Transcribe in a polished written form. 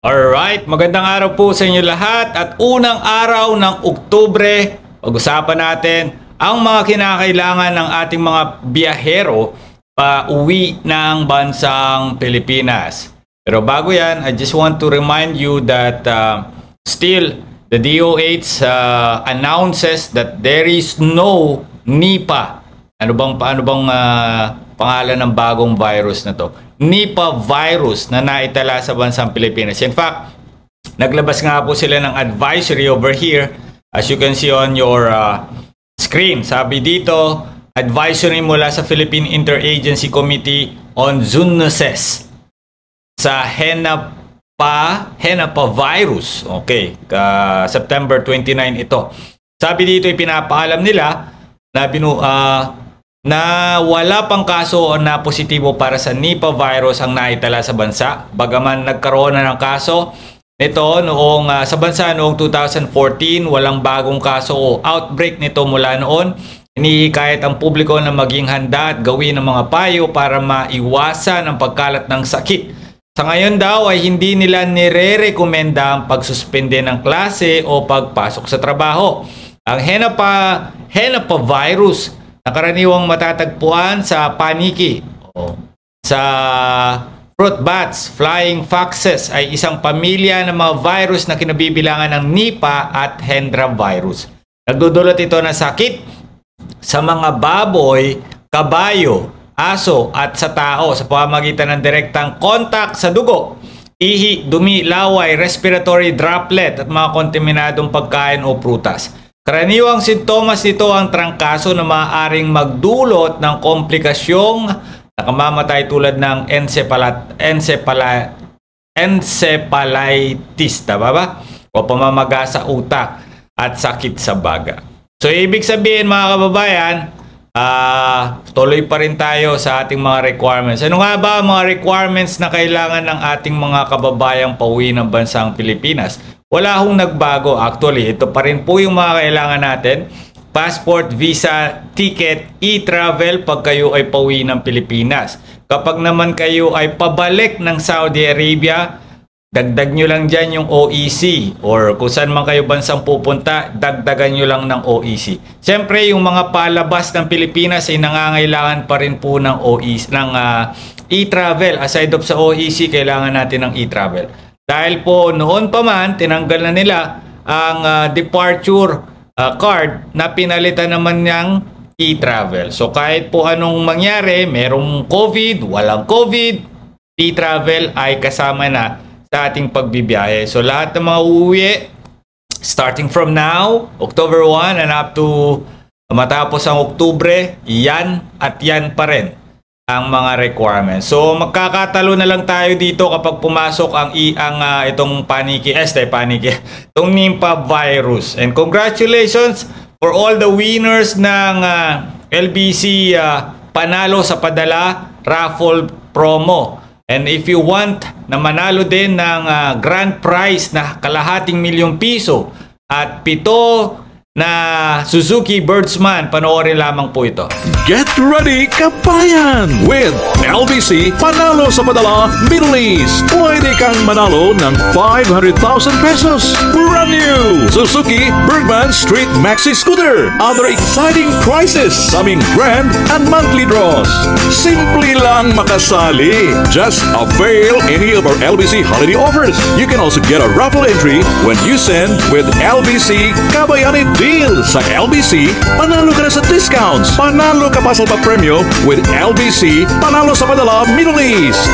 Alright, magandang araw po sa inyo lahat at unang araw ng Oktubre, pag-usapan natin ang mga kinakailangan ng ating mga biyahero pa uwi ng bansang Pilipinas. Pero bago yan, I just want to remind you that still the DOH announces that there is no Nipah. Ano bang pangalan ng bagong virus na to? Nipah virus na naitala sa bansang Pilipinas. In fact, naglabas nga po sila ng advisory over here. As you can see on your screen. Sabi dito, advisory mula sa Philippine Interagency Committee on Zoonosis sa Henapah virus. Okay, September 29 ito. Sabi dito, ipinapaalam nila na wala pang kaso na positibo para sa Nipah virus ang naitala sa bansa. Bagaman nagkaroon na ng kaso nito sa bansa noong 2014, walang bagong kaso o outbreak nito mula noon. Hinihikayat ang publiko na maging handa at gawin ng mga payo para maiwasan ang pagkalat ng sakit. Sa ngayon daw ay hindi nila nire-rekomenda ang pagsuspende ng klase o pagpasok sa trabaho. Ang Henapah virus na karaniwang matatagpuan sa paniki o sa fruit bats, flying foxes ay isang pamilya ng mga virus na kinabibilangan ng Nipah at Hendra virus. Nagdudulot ito ng sakit sa mga baboy, kabayo, aso at sa tao sa pamamagitan ng direktang kontak sa dugo, ihi, dumi, laway, respiratory droplet at mga kontaminadong pagkain o prutas. Karaniwang sintomas nito ang trangkaso na maaaring magdulot ng komplikasyong nakamamatay tulad ng encephalitis, o pamamaga sa utak at sakit sa baga. So ibig sabihin mga kababayan, tuloy pa rin tayo sa ating mga requirements. Ano nga ba ang mga requirements na kailangan ng ating mga kababayang pauwi ng bansang Pilipinas? Wala hong nagbago. Actually, ito pa rin po yung mga kailangan natin. Passport, visa, ticket, e-travel pag kayo ay pauwi ng Pilipinas. Kapag naman kayo ay pabalik ng Saudi Arabia, dagdag nyo lang dyan yung OEC. Or kung saan man kayo bansang pupunta, dagdagan nyo lang ng OEC. Siyempre, yung mga palabas ng Pilipinas ay nangangailangan pa rin po ng e-travel. Aside of sa OEC, kailangan natin ng e-travel. Dahil po noon pa man, tinanggal na nila ang departure card na pinalitan naman niyang e-travel. So kahit po anong mangyari, merong COVID, walang COVID, e-travel ay kasama na sa ating pagbibiyahe. So lahat ng mga uuwi, starting from now, October 1 and up to matapos ang Oktubre, yan at yan pa rin ang mga requirements. So magkakatalo na lang tayo dito kapag pumasok itong itong Nipah virus. And congratulations for all the winners ng LBC Panalo sa Padala raffle promo. And if you want na manalo din ng grand prize na ₱250,000 at 7 na Suzuki Birdsman, panoorin lamang po ito. Get ready, kabayan! With LBC Panalo sa Padala Middle East. Pwede kang manalo ng ₱500,000. Brand new Suzuki Birdman Street Maxi Scooter. Other exciting prizes sa aming grand and monthly draws. Simple lang makasali. Just avail any of our LBC holiday offers. You can also get a raffle entry when you send with LBC Kabayani Deal sa LBC. Panalo ka na sa discounts. Panalo ka pa sa premyo with LBC Panalo sa Padala Middle East.